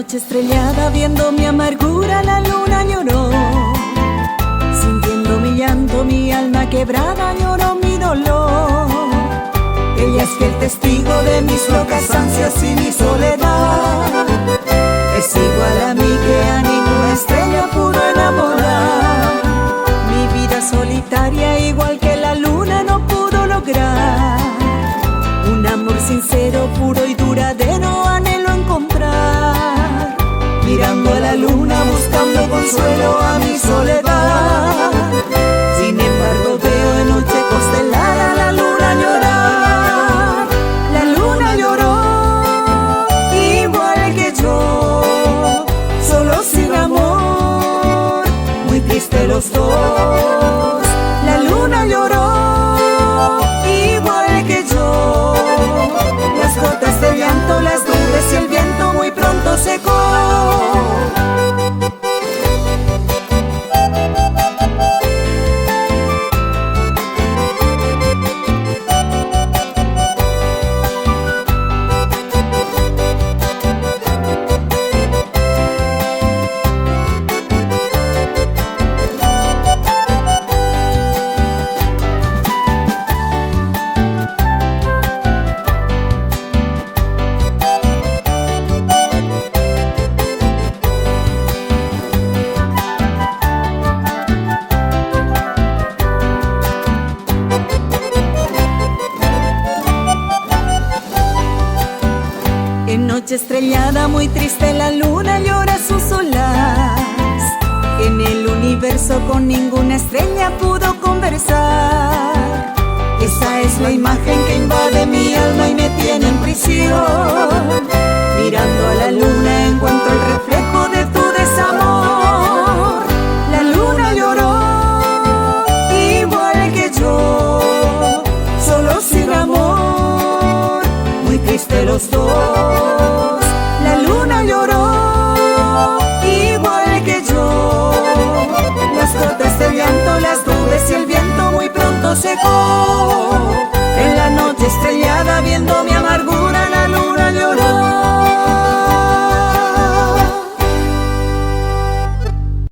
Estrellada viendo mi amargura, la luna lloró. Sintiendo mi llanto, mi alma quebrada, lloró mi dolor. Ella es fiel testigo de mis locas ansias y mi soledad. Es igual a mí que a ninguna estrella pudo enamorar. Mi vida solitaria, igual que la luna, no pudo lograr un amor sincero, puro y duradero, anhelo encontrar. Mirando a la luna, buscando consuelo a mi soledad. Sin embargo veo en noche constelada la luna llorar. La luna lloró, igual que yo, solo sin amor, muy triste los dos. La luna lloró, igual que yo. Las gotas de llanto, las nubes y el viento muy pronto secó. En noche estrellada, muy triste, la luna llora su solaz. En el universo con ninguna estrella pudo conversar. Esa es la imagen que invade mi alma y me tiene en prisión. Mirando a la luna encuentro el reflejo de tu desamor. La luna lloró, igual que yo, solo sin amor, muy triste los dos. La luna lloró, igual que yo. Las gotas de llanto, las nubes y el viento muy pronto secó.